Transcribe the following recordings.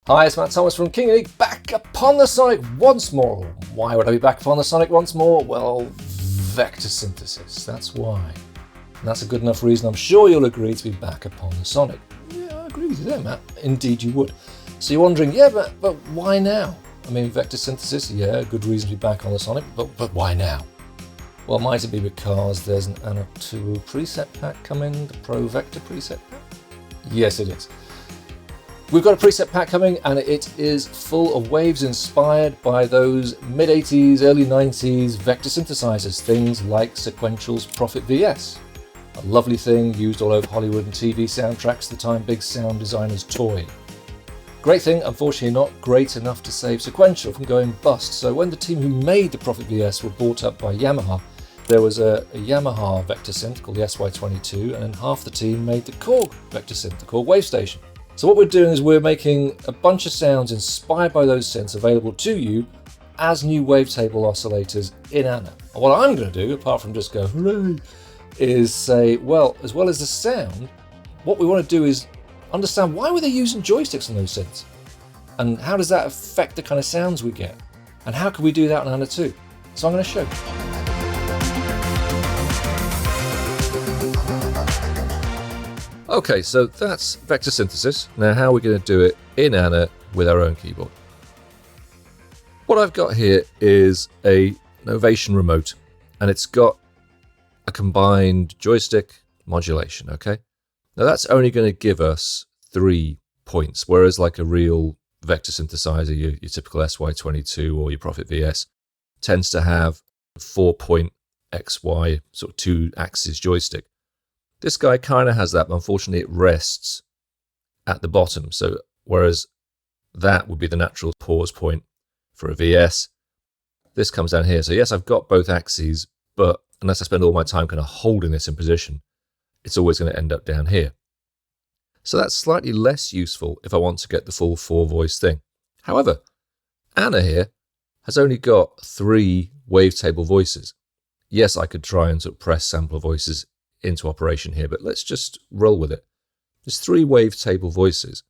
Hi, it's Matt Thomas from King League, back upon the Sonic once more. Why would I be back upon the Sonic once more? Well, vector synthesis, that's why. And that's a good enough reason, I'm sure you'll agree, to be back upon the Sonic. Yeah, I agree with you there, Matt. Indeed you would. So you're wondering, yeah, but why now? I mean, vector synthesis, yeah, good reason to be back on the Sonic, but why now? Well, might it be because there's an Anna 2 preset pack coming, the Pro Vector preset pack? Yes, it is. We've got a preset pack coming, and it is full of waves inspired by those mid-80s, early 90s vector synthesizers, things like Sequential's Prophet VS. A lovely thing used all over Hollywood and TV soundtracks, the time big sound designers' toy. Great thing, unfortunately not great enough to save Sequential from going bust, so when the team who made the Prophet VS were bought up by Yamaha, there was a Yamaha vector synth called the SY22, and then half the team made the Korg vector synth, the Korg Wavestation. So what we're doing is we're making a bunch of sounds inspired by those synths available to you as new wavetable oscillators in Anna. And what I'm going to do, apart from just go hooray, is say, well as the sound, what we want to do is understand why were they using joysticks on those synths? And how does that affect the kind of sounds we get? And how can we do that on Anna 2? So I'm going to show you. Okay, so that's vector synthesis. Now how are we going to do it in Anna with our own keyboard? What I've got here is an Ovation remote, and it's got a combined joystick modulation, okay? Now that's only going to give us 3 points, whereas like a real vector synthesizer, your typical SY22 or your Prophet VS, tends to have a 4-point XY, sort of 2-axis joystick. This guy kind of has that, but unfortunately it rests at the bottom. So whereas that would be the natural pause point for a VS, this comes down here. So yes, I've got both axes, but unless I spend all my time kind of holding this in position, it's always going to end up down here. So that's slightly less useful if I want to get the full 4-voice thing. However, Anna here has only got 3 wavetable voices. Yes, I could try and sort of press sample voices into operation here, but let's just roll with it. There's 3 wavetable voices.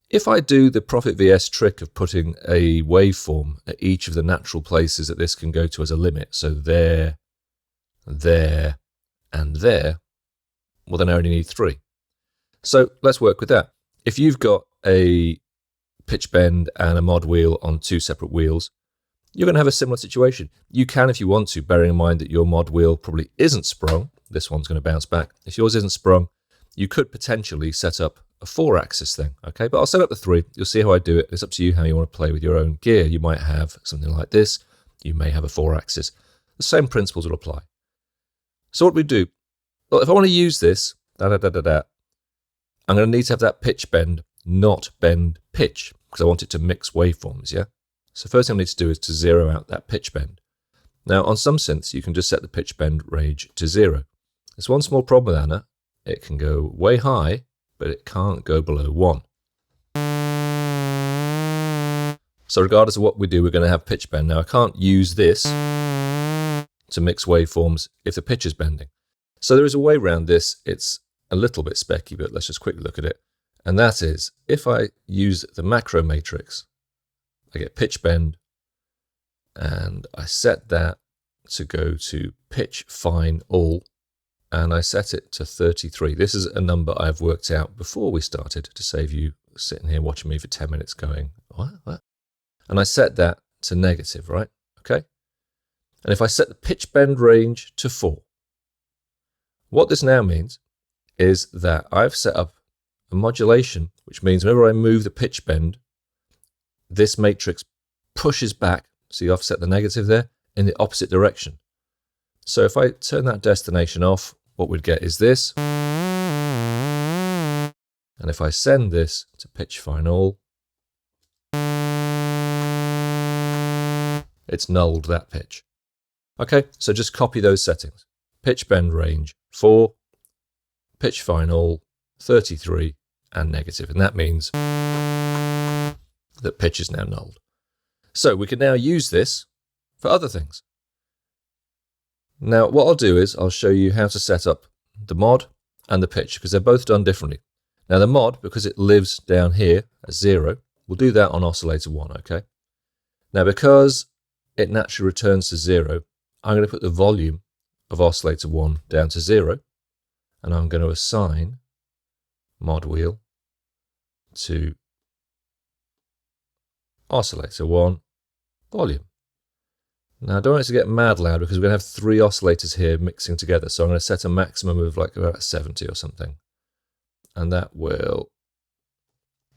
If I do the Prophet VS trick of putting a waveform at each of the natural places that this can go to as a limit, so there, there, and there, well then I only need 3. So let's work with that. If you've got a pitch bend and a mod wheel on 2 separate wheels, you're going to have a similar situation. You can, if you want to, bearing in mind that your mod wheel probably isn't sprung. This one's going to bounce back. If yours isn't sprung, you could potentially set up a 4-axis thing, okay? But I'll set up the 3. You'll see how I do it. It's up to you how you want to play with your own gear. You might have something like this. You may have a 4-axis. The same principles will apply. So what we do, well, if I want to use this, I'm going to need to have that pitch bend, not bend pitch, because I want it to mix waveforms, yeah? So first thing I need to do is to zero out that pitch bend. Now on some synths, you can just set the pitch bend range to 0. There's one small problem with Anna. It can go way high, but it can't go below 1. So regardless of what we do, we're going to have pitch bend. Now I can't use this to mix waveforms if the pitch is bending. So there is a way around this. It's a little bit specky, but let's just quickly look at it. And that is, if I use the macro matrix, I get pitch bend, and I set that to go to pitch fine all, and I set it to 33. This is a number I've worked out before we started to save you sitting here watching me for 10 minutes going, what? And I set that to negative, right? Okay. And if I set the pitch bend range to 4, what this now means is that I've set up a modulation, which means whenever I move the pitch bend, this matrix pushes back, see I've set the negative there, in the opposite direction. So if I turn that destination off, what we'd get is this. And if I send this to pitch fine all, it's nulled that pitch. Okay, so just copy those settings. Pitch bend range 4, pitch fine all 33, and negative. And that means that pitch is now nulled. So we can now use this for other things. Now what I'll do is I'll show you how to set up the mod and the pitch, because they're both done differently. Now the mod, because it lives down here at 0, We'll do that on oscillator 1, okay? Now, because it naturally returns to 0, I'm going to put the volume of oscillator 1 down to 0, and I'm going to assign mod wheel to oscillator 1 volume. Now, I don't want it to get mad loud because we're going to have 3 oscillators here mixing together, so I'm going to set a maximum of like about 70 or something, and that will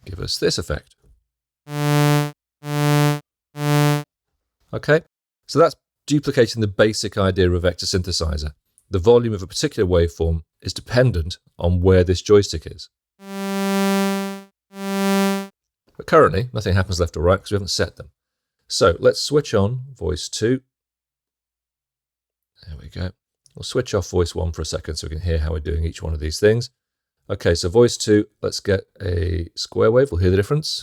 give us this effect. Okay, so that's duplicating the basic idea of a vector synthesizer. The volume of a particular waveform is dependent on where this joystick is. But currently, nothing happens left or right because we haven't set them. So let's switch on voice 2. There we go. We'll switch off voice 1 for a second so we can hear how we're doing each one of these things. Okay, so voice 2, let's get a square wave. We'll hear the difference.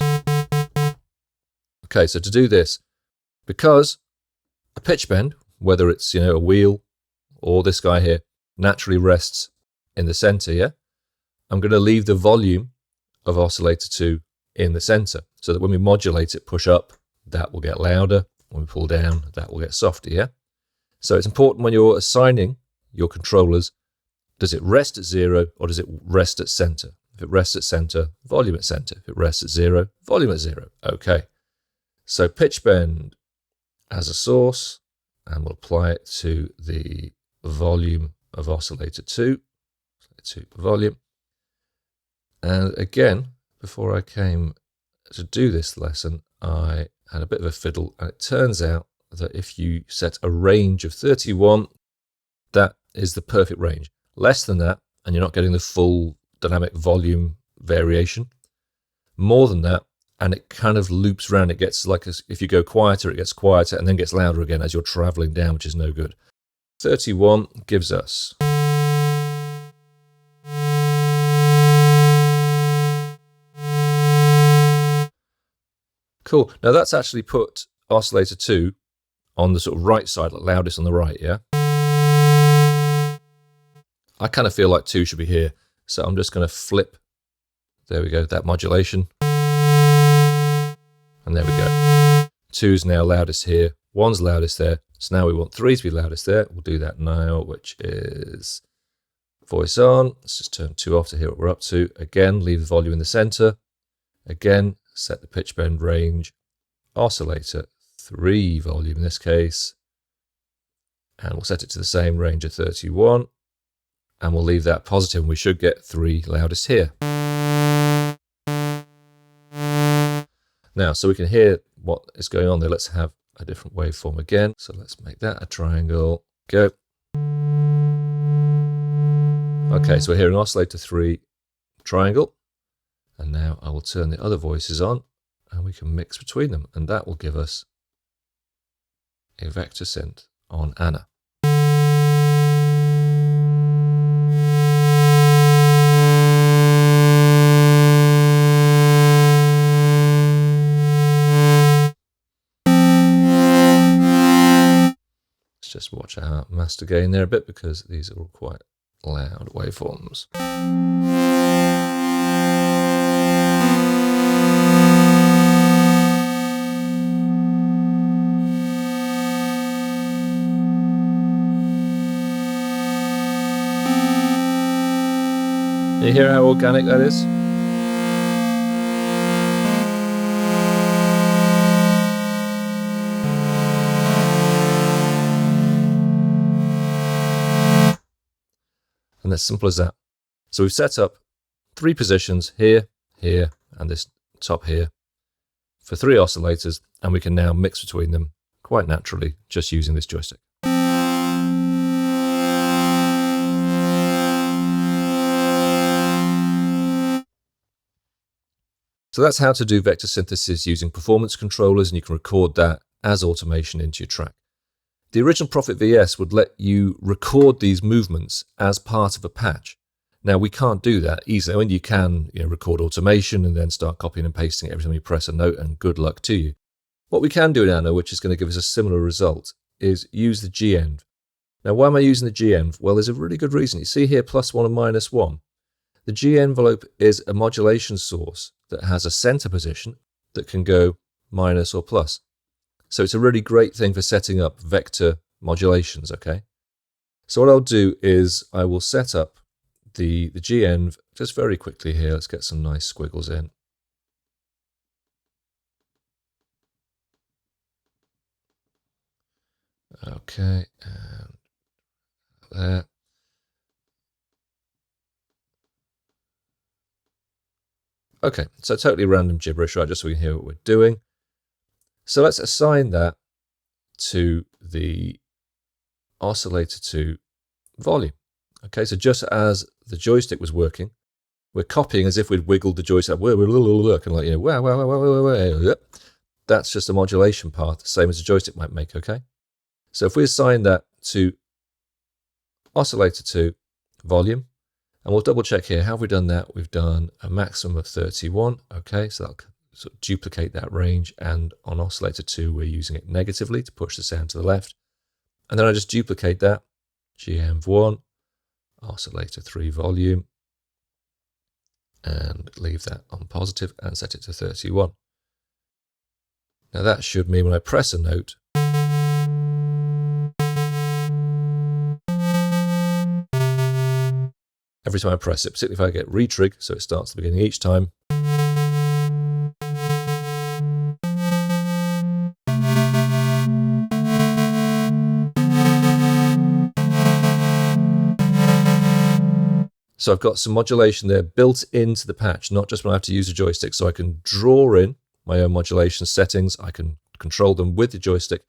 Okay, so to do this, because a pitch bend, whether it's a wheel or this guy here, naturally rests in the center, yeah? I'm going to leave the volume of oscillator 2 in the center so that when we modulate it, push up, that will get louder. When we pull down, that will get softer, yeah? So it's important when you're assigning your controllers, does it rest at 0 or does it rest at center? If it rests at center, volume at center. If it rests at 0, volume at 0. Okay. So pitch bend as a source, and we'll apply it to the volume of oscillator 2. Volume. And again, before I came to do this lesson, I had a bit of a fiddle, and it turns out that if you set a range of 31, that is the perfect range. Less than that, and you're not getting the full dynamic volume variation. More than that, and it kind of loops around. It gets like, if you go quieter, it gets quieter and then gets louder again as you're traveling down, which is no good. 31 gives us. Cool. Now that's actually put oscillator 2 on the sort of right side, like loudest on the right, yeah? I kind of feel like 2 should be here. So I'm just going to flip. There we go, that modulation. And there we go. 2's now loudest here, 1's loudest there. So now we want 3 to be loudest there. We'll do that now, which is voice on. Let's just turn 2 off to hear what we're up to. Again, leave the volume in the center. Again, set the pitch bend range. Oscillator 3 volume in this case. And we'll set it to the same range of 31. And we'll leave that positive, and we should get 3 loudest here. Now, so we can hear what is going on there. Let's have a different waveform again. So let's make that a triangle. Go. Okay, so we're hearing oscillator 3 triangle. And now I will turn the other voices on, and we can mix between them. And that will give us a vector synth on Anna. Just watch our master gain there a bit because these are all quite loud waveforms. You hear how organic that is? And as simple as that. So we've set up 3 positions here, here, and this top here for 3 oscillators, and we can now mix between them quite naturally just using this joystick. So that's how to do vector synthesis using performance controllers, and you can record that as automation into your track. The original Prophet VS would let you record these movements as part of a patch. Now, we can't do that easily. I mean, you can record automation and then start copying and pasting it every time you press a note, and good luck to you. What we can do in Anna, which is going to give us a similar result, is use the G-env. Now, why am I using the G-env? Well, there's a really good reason. You see here, +1 and -1. The G envelope is a modulation source that has a center position, that can go minus or plus. So it's a really great thing for setting up vector modulations, okay? So what I'll do is I will set up the GN just very quickly here. Let's get some nice squiggles in. Okay, and there. Okay, so totally random gibberish, right, just so we can hear what we're doing. So let's assign that to the oscillator 2 volume. Okay, so just as the joystick was working, we're copying as if we'd wiggled the joystick, kind of like, you know, wow. That's just a modulation path, the same as a joystick might make, okay? So if we assign that to oscillator 2 volume, and we'll double check here, how have we done that? We've done a maximum of 31, okay, so that'll sort of duplicate that range, and on oscillator 2 we're using it negatively to push the sound to the left. And then I just duplicate that, GM1, oscillator 3 volume, and leave that on positive and set it to 31. Now that should mean when I press a note, every time I press it, particularly if I get retrig, so it starts at the beginning each time, so I've got some modulation there built into the patch, not just when I have to use a joystick. So I can draw in my own modulation settings. I can control them with the joystick.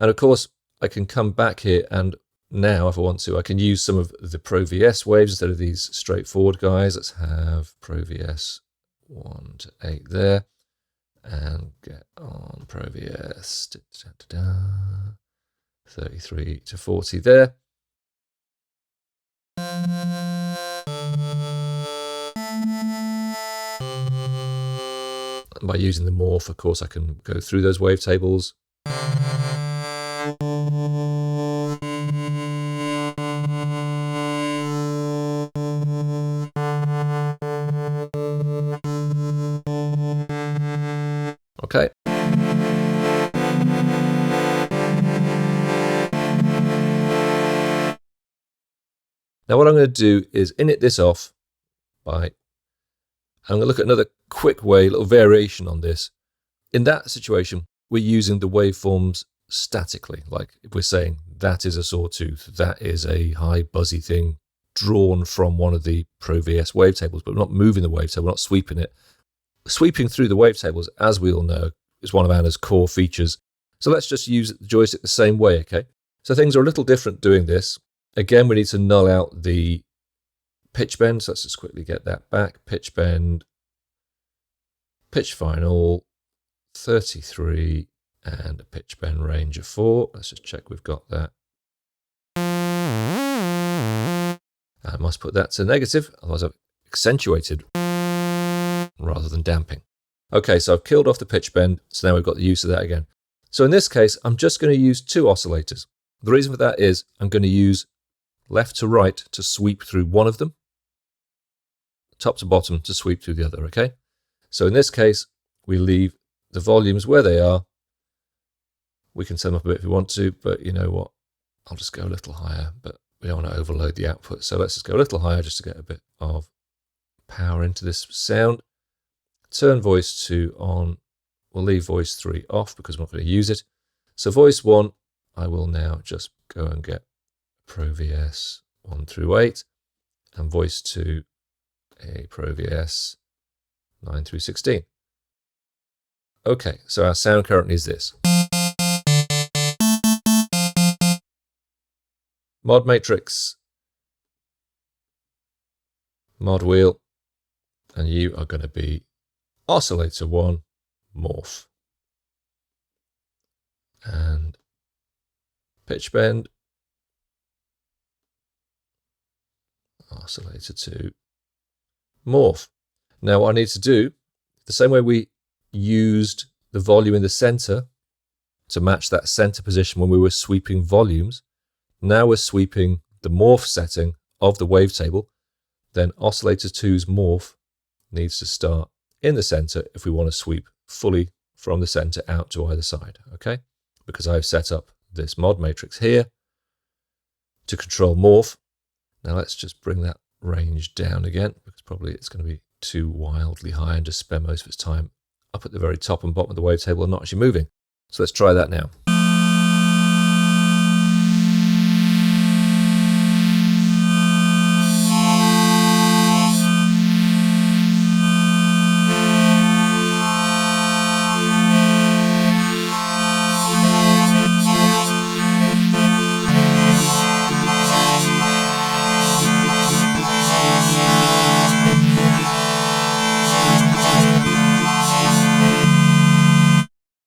And of course, I can come back here and now, if I want to, I can use some of the Pro VS waves instead of these straightforward guys. Let's have Pro VS 1 to 8 there. And get on Pro VS 33 to 40 there. And by using the morph, of course, I can go through those wavetables. Okay. Now what I'm going to do is init this off by, I'm going to look at another quick way, a little variation on this. In that situation, we're using the waveforms statically. Like if we're saying that is a sawtooth, that is a high buzzy thing drawn from one of the Pro VS wavetables, but we're not moving the wavetable, we're not sweeping it. Sweeping through the wavetables, as we all know, is one of Anna's core features. So let's just use the joystick the same way, okay? So things are a little different doing this. Again, we need to null out the pitch bend. So let's just quickly get that back. Pitch bend, pitch final, 33, and a pitch bend range of 4. Let's just check we've got that. I must put that to negative, otherwise I've accentuated rather than damping. Okay, so I've killed off the pitch bend, so now we've got the use of that again. So in this case, I'm just going to use 2 oscillators. The reason for that is I'm going to use left to right to sweep through one of them, top to bottom to sweep through the other, okay? So in this case, we leave the volumes where they are. We can set them up a bit if we want to, but you know what? I'll just go a little higher, but we don't want to overload the output. So let's just go a little higher just to get a bit of power into this sound. Turn voice 2 on. We'll leave voice 3 off because we're not going to use it. So voice 1, I will now just go and get Pro VS 1 through 8, and voice 2, a Pro VS 9 through 16. Okay, so our sound currently is this. Mod matrix, mod wheel, and you are going to be oscillator 1, morph. And pitch bend, oscillator 2, morph. Now what I need to do, the same way we used the volume in the center to match that center position when we were sweeping volumes, now we're sweeping the morph setting of the wavetable, then oscillator 2's morph needs to start in the center if we want to sweep fully from the center out to either side, okay? Because I've set up this mod matrix here to control morph. Now let's just bring that range down again, because probably it's going to be too wildly high and just spend most of its time up at the very top and bottom of the wavetable and not actually moving. So let's try that now.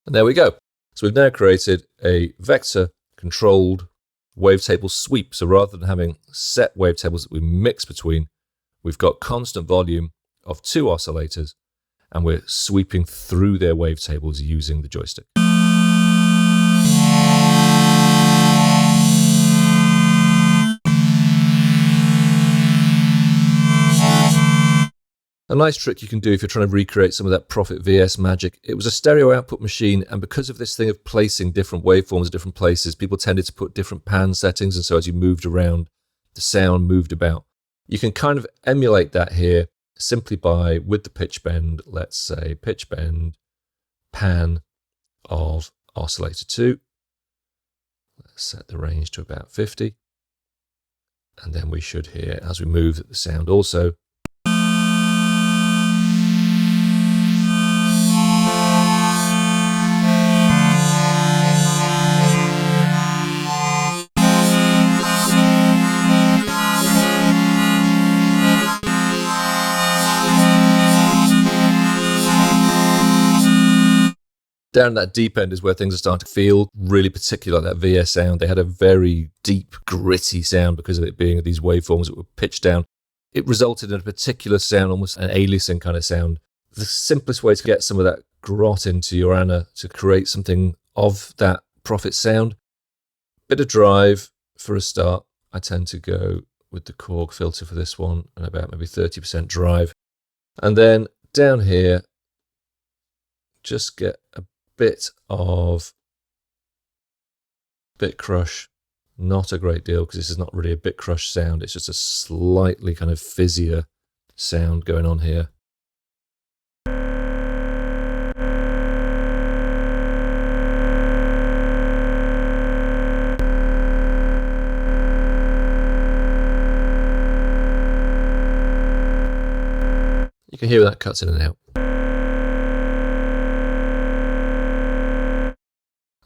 And there we go. So we've now created a vector-controlled wavetable sweep. So rather than having set wavetables that we mix between, we've got constant volume of 2 oscillators, and we're sweeping through their wavetables using the joystick. A nice trick you can do if you're trying to recreate some of that Prophet VS magic. It was a stereo output machine, and because of this thing of placing different waveforms at different places, people tended to put different pan settings, and so as you moved around, the sound moved about. You can kind of emulate that here simply by, with the pitch bend, let's say pitch bend pan of oscillator 2. Let's set the range to about 50. And then we should hear, as we move, the sound also. Down that deep end is where things are starting to feel really particular, that VS sound. They had a very deep, gritty sound because of it being these waveforms that were pitched down. It resulted in a particular sound, almost an aliasing kind of sound. The simplest way to get some of that grot into your ana, to create something of that Prophet sound, bit of drive for a start. I tend to go with the Korg filter for this one, and about maybe 30% drive. And then down here, just get a bit of bit crush. Not a great deal, because this is not really a bit crush sound. It's just a slightly kind of fizzier sound going on here. You can hear that cuts in and out.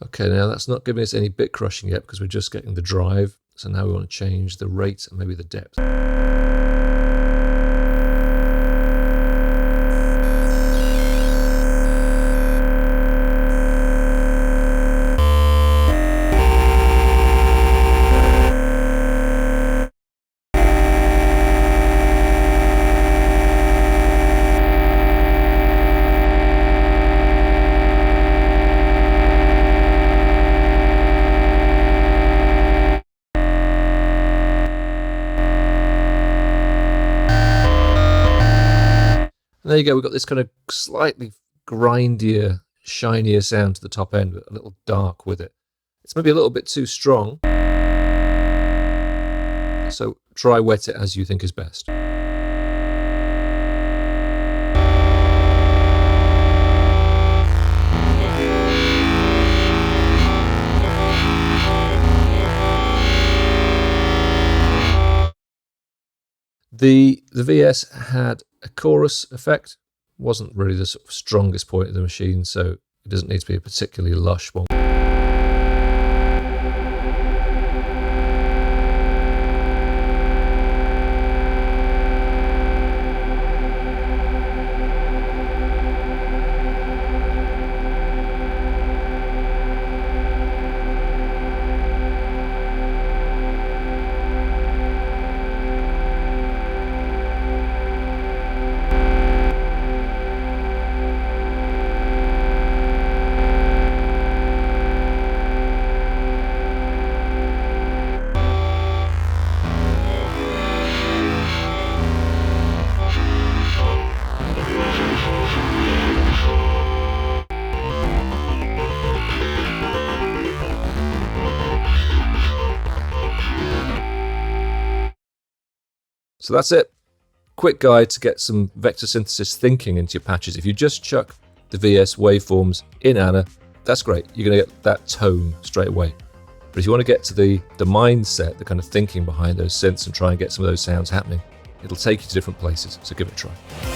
Okay, now that's not giving us any bit crushing yet because we're just getting the drive. So now we want to change the rate and maybe the depth. And there you go, we've got this kind of slightly grindier, shinier sound to the top end, but a little dark with it. It's maybe a little bit too strong. So dry wet it as you think is best. The VS had a chorus effect, wasn't really the sort of strongest point of the machine, so it doesn't need to be a particularly lush one. So that's it. Quick guide to get some vector synthesis thinking into your patches. If you just chuck the VS waveforms in Anna, that's great. You're going to get that tone straight away. But if you want to get to the mindset, the kind of thinking behind those synths and try and get some of those sounds happening, it'll take you to different places. So give it a try.